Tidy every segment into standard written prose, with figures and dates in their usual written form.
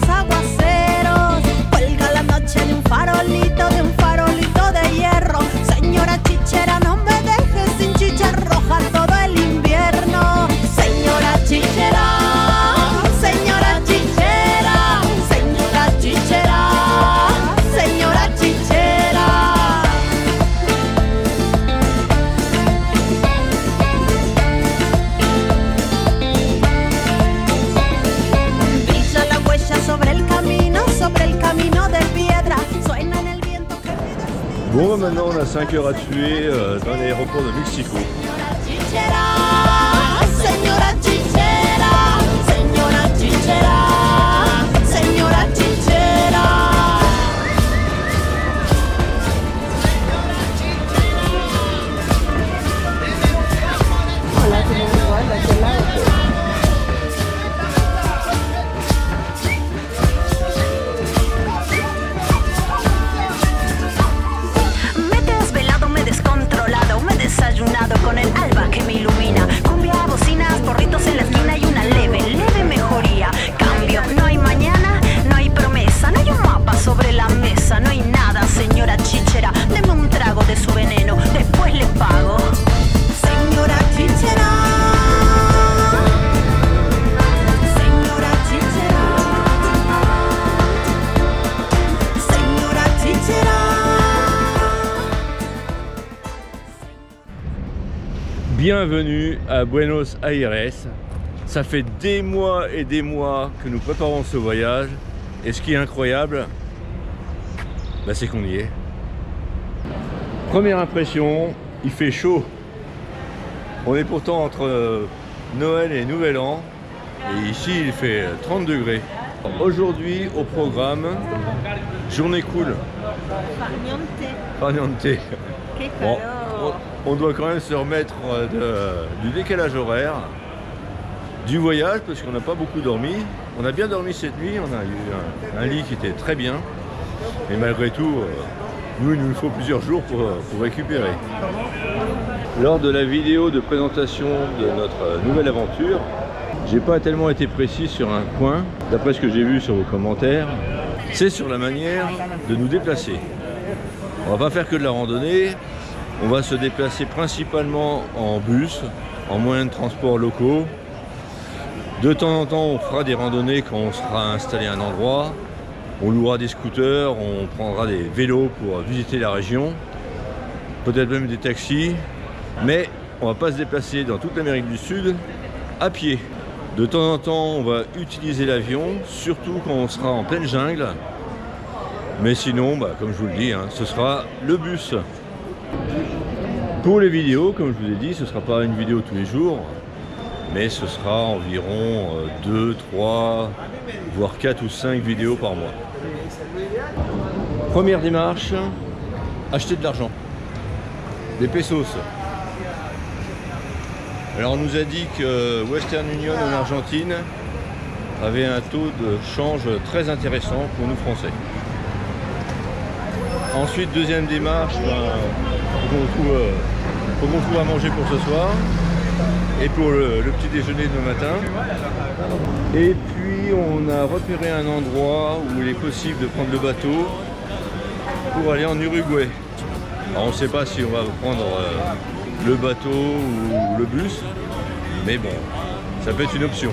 los aguaceros. Cuelga la noche de un farolito de hierro. Señora chichera, no me dejes sin chicha roja todo el invierno. Señora chichera, señora chichera, señora chichera, señora chichera. Brilla la huella sobre el camino de piedra. Suena en el viento que mi destino. Bon, maintenant on a 5 heures à tuer dans l'aéroport de Mexico. Chichera, señora chichera, señora chichera, señora chichera. Hola, tenemos igual de aquel lado. Me he desvelado, me he descontrolado, me he desayunado con el alba que me ilumina. Cumbia, bocinas, porritos en la esquina y una leve mejoría. Cambio, no hay mañana, no hay promesa, no hay un mapa sobre la mesa, no hay nada, señora chichera. Deme un trago de su veneno, después le pago. Señora chichera, señora chichera, señora chichera. Bienvenue à Buenos Aires. Ça fait des mois et des mois que nous préparons ce voyage. Et ce qui est incroyable, bah, c'est qu'on y est. Première impression, il fait chaud. On est pourtant entre Noël et Nouvel An. Et ici, il fait 30 degrés. Aujourd'hui, au programme, journée cool. Farniente. Bon, on doit quand même se remettre du décalage horaire, du voyage, parce qu'on n'a pas beaucoup dormi. On a bien dormi cette nuit, on a eu un lit qui était très bien. Et malgré tout, nous, il nous faut plusieurs jours pour récupérer. Lors de la vidéo de présentation de notre nouvelle aventure, j'ai pas tellement été précis sur un point, d'après ce que j'ai vu sur vos commentaires. C'est sur la manière de nous déplacer. On va pas faire que de la randonnée, on va se déplacer principalement en bus, en moyens de transport locaux. De temps en temps, on fera des randonnées quand on sera installé à un endroit. On louera des scooters, on prendra des vélos pour visiter la région, peut-être même des taxis, mais on va pas se déplacer dans toute l'Amérique du Sud à pied. De temps en temps, on va utiliser l'avion, surtout quand on sera en pleine jungle. Mais sinon, bah, comme je vous le dis, hein, ce sera le bus. Pour les vidéos, comme je vous ai dit, ce ne sera pas une vidéo tous les jours, mais ce sera environ 2, 3, voire 4 ou 5 vidéos par mois. Première démarche, acheter de l'argent, des pesos. Alors on nous a dit que Western Union en Argentine avait un taux de change très intéressant pour nous Français. Ensuite, deuxième démarche, faut qu'on trouve à manger pour ce soir et pour le petit déjeuner demain matin. Et puis on a repéré un endroit où il est possible de prendre le bateau pour aller en Uruguay. Alors on ne sait pas si on va prendre le bateau ou le bus, mais bon, ça peut être une option.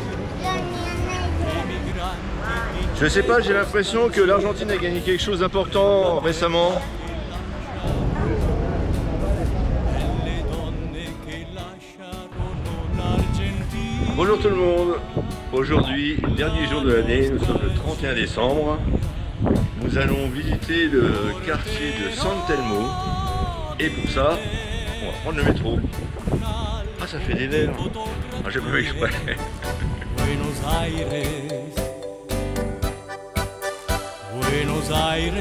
Je sais pas, j'ai l'impression que l'Argentine a gagné quelque chose d'important récemment. Bonjour tout le monde. Aujourd'hui, dernier jour de l'année, nous sommes le 31 décembre. Nous allons visiter le quartier de San Telmo. Et pour ça, on va prendre le métro. Ah, ça fait des nerfs. Ah, j'ai pas fait exprès. Buenos Aires, Buenos Aires,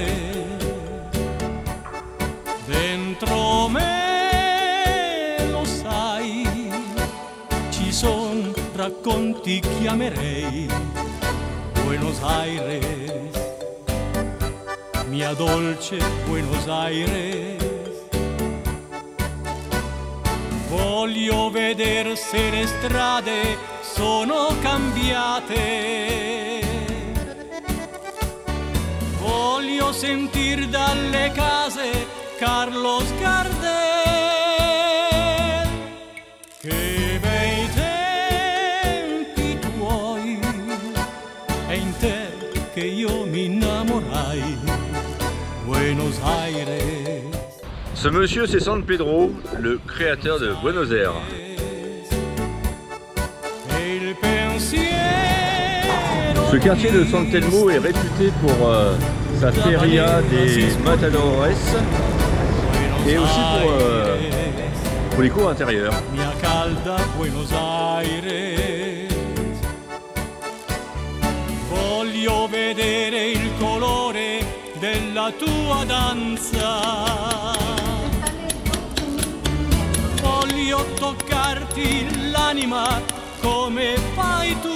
dentro me lo sai, ci son racconti che amerei. Buenos Aires, mia dolce Buenos Aires, voglio vedere se le strade sono cambiate. Voglio sentir dalle case Carlos Gardel. Che bei tempi tuoi, è in te che io mi innamorai. Buenos Aires. Ce monsieur, c'est San Pedro, le créateur de Buenos Aires. Ce quartier de San Telmo est réputé pour sa feria des matadores et aussi pour les cours intérieurs. Voglio vedere il colore della tua danza. Voglio toccarti l'anima come fai tu.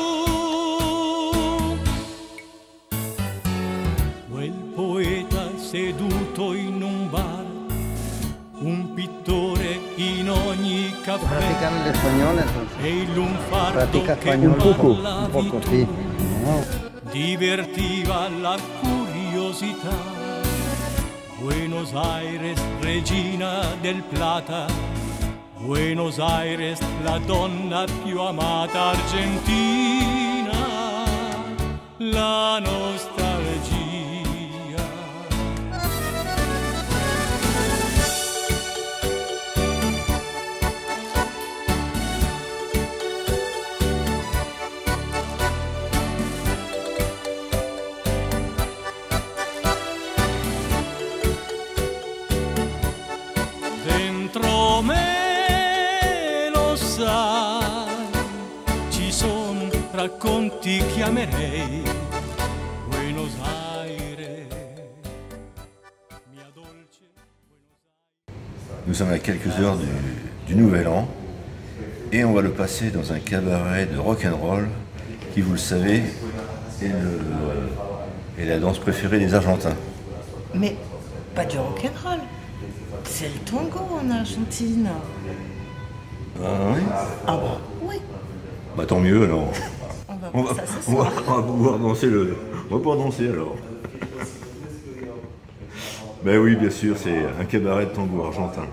Quel poeta seduto in un bar, un pittore in ogni caffè. Practicare l'espagnolo e il lunfardo pratica che spagnolo parlavi un poco, tu. sì. No. Divertiva la curiosità. Buenos Aires, regina del Plata. Buenos Aires, la donna più amata. Argentina, la nostalgia. Dentro me lo sai, ci sono racconti che amerei. Buenos Aires, mia dolce Buenos Aires. Nous sommes à quelques heures du Nouvel An et on va le passer dans un cabaret de rock'n'roll qui, vous le savez, est la danse préférée des Argentins. Mais pas du rock'n'roll. C'est le tango en Argentine. Ah oui? Ah bah oui. Bah tant mieux alors. On va On voir va, ça ce on va- soir. on va pouvoir danser on va pouvoir danser alors. Ben oui, bien sûr, c'est un cabaret de tango argentin.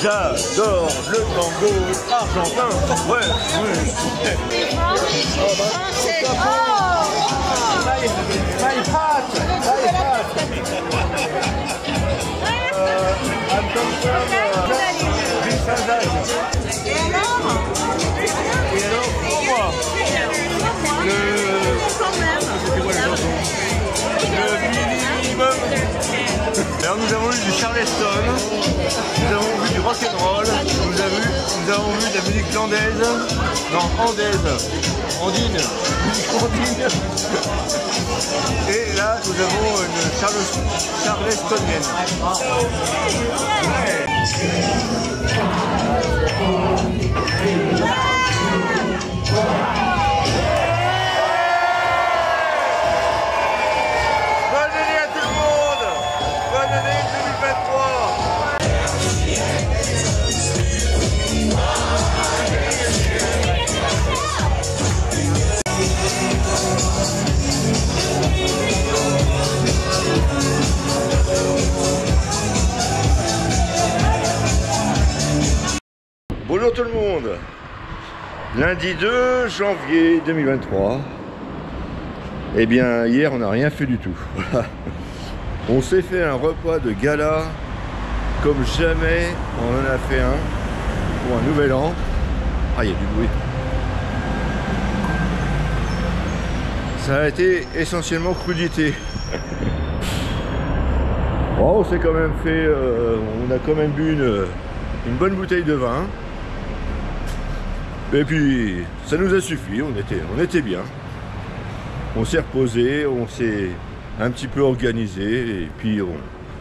J'adore le tango argentin. Ouais, ouais. My heart. I'm from Saint-Jacques. Et alors, pour moi, c'était quoi la chanson? Le minimum. Alors nous avons eu du Charleston, nous avons vu du rock'n'roll, nous avons vu de la musique landaise, non, andaise, andine, musique andine. Et là nous avons une charlestonienne. Bonne année à tout le monde! Bonne année 2023! Bonjour tout le monde! Lundi 2 janvier 2023. Eh bien, hier, on n'a rien fait du tout. On s'est fait un repas de gala comme jamais on en a fait un pour un nouvel an. Ah, il y a du bruit. Ça a été essentiellement crudité. Oh, on s'est quand même fait... on a quand même bu une bonne bouteille de vin. Et puis, ça nous a suffi, on était bien. On s'est reposé, on s'est un petit peu organisé, et puis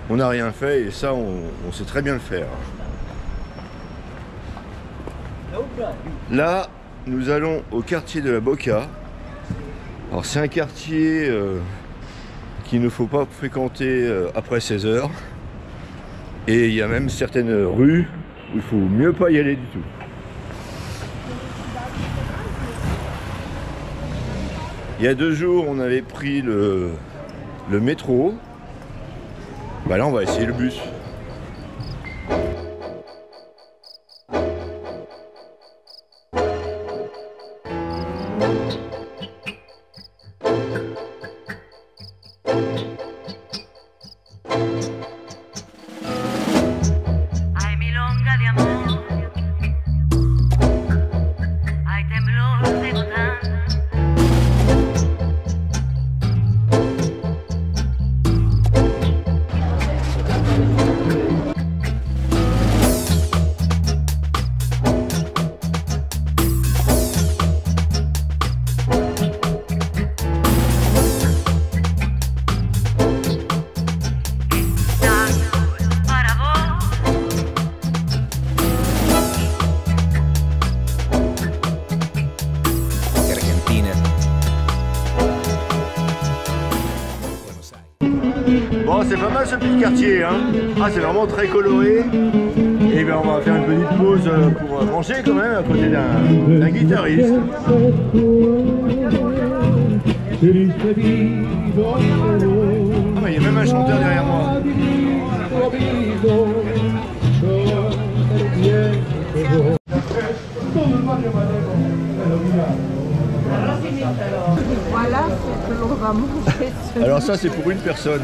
on n'a rien fait, et ça, on sait très bien le faire. Là, nous allons au quartier de la Boca. Alors, c'est un quartier qu'il ne faut pas fréquenter après 16 h. Et il y a même certaines rues où il faut mieux pas y aller du tout. Il y a 2 jours, on avait pris le métro. Bah là, on va essayer le bus. Bon, c'est pas mal ce petit quartier, hein. Ah, c'est vraiment très coloré. Et bien, on va faire une petite pause pour manger quand même à côté d'un guitariste. Ah, bah, il y a même un chanteur derrière moi. Voilà ce que l'on va manger. Alors ça, c'est pour une personne.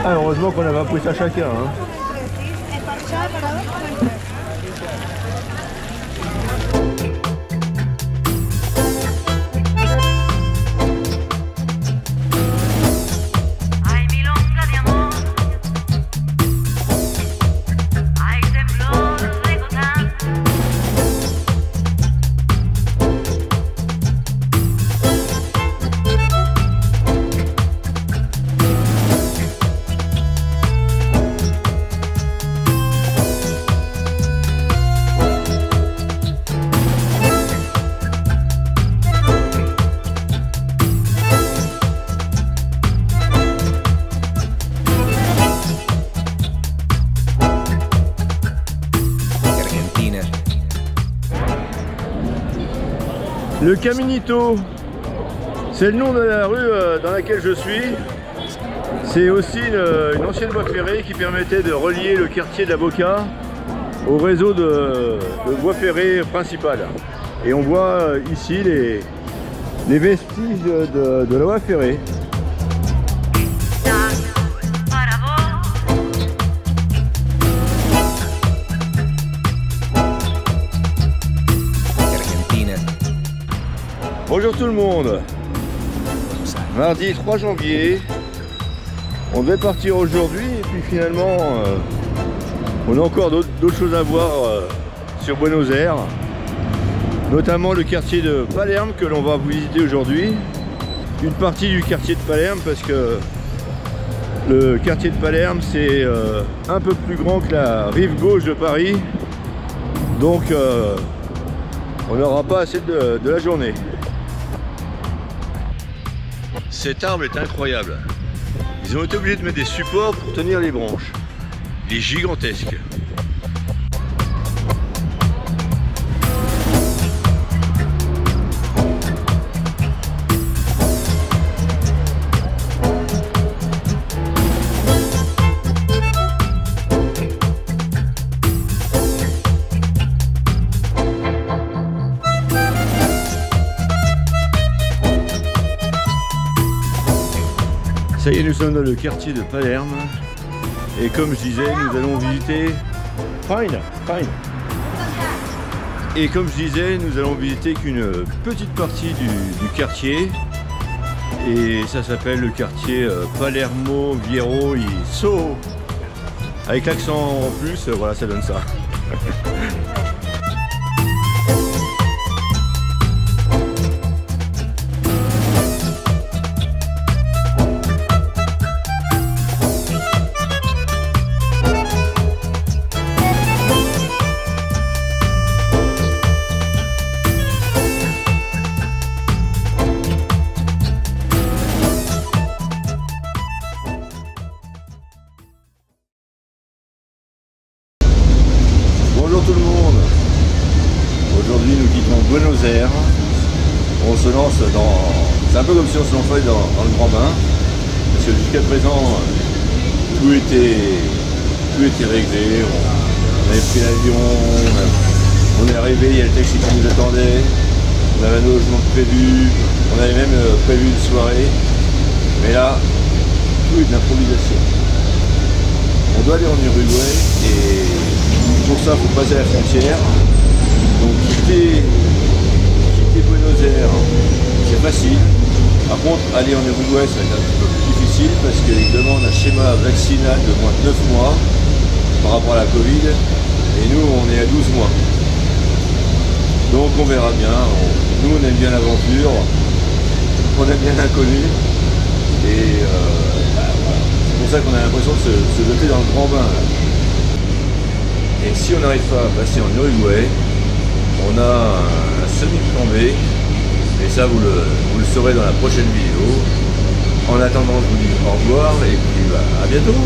Ah, heureusement qu'on avait pris ça chacun, hein. Le Caminito, c'est le nom de la rue dans laquelle je suis. C'est aussi une ancienne voie ferrée qui permettait de relier le quartier de la Boca au réseau de voie ferrée principale. Et on voit ici les vestiges de la voie ferrée. Bonjour tout le monde. Mardi 3 janvier. On devait partir aujourd'hui et puis finalement on a encore d'autres choses à voir sur Buenos Aires. Notamment le quartier de Palerme que l'on va visiter aujourd'hui. Une partie du quartier de Palerme parce que le quartier de Palerme c'est un peu plus grand que la rive gauche de Paris. Donc on n'aura pas assez de la journée. Cet arbre est incroyable. Ils ont été obligés de mettre des supports pour tenir les branches. Il est gigantesque. Ça y est, nous sommes dans le quartier de Palerme et comme je disais, nous allons visiter Et comme je disais, nous allons visiter qu'une petite partie du quartier et ça s'appelle le quartier Palermo Viejo y So. Avec l'accent en plus, voilà, ça donne ça. Bonjour tout le monde. Aujourd'hui nous quittons Buenos Aires. On se lance dans... C'est un peu comme si on se lançait dans le grand bain. Parce que jusqu'à présent tout était réglé. On avait pris l'avion, on est arrivé, il y a le taxi qui nous attendait. On avait un logement prévu, on avait même prévu une soirée. Mais là, tout est de l'improvisation. On doit aller en Uruguay et pour ça il faut passer à la frontière. Donc quitter Buenos Aires, c'est facile. Par contre aller en Uruguay ça va être un petit peu plus difficile parce qu'ils demandent un schéma vaccinal de moins de 9 mois par rapport à la Covid et nous on est à 12 mois. Donc on verra bien. Nous on aime bien l'aventure, on aime bien l'inconnu et voilà. C'est pour ça qu'on a l'impression de se jeter dans le grand bain. Là. Et si on n'arrive pas à passer en Uruguay, on a un semi-plan B. Et ça, vous le saurez dans la prochaine vidéo. En attendant, je vous dis au revoir et puis à bientôt.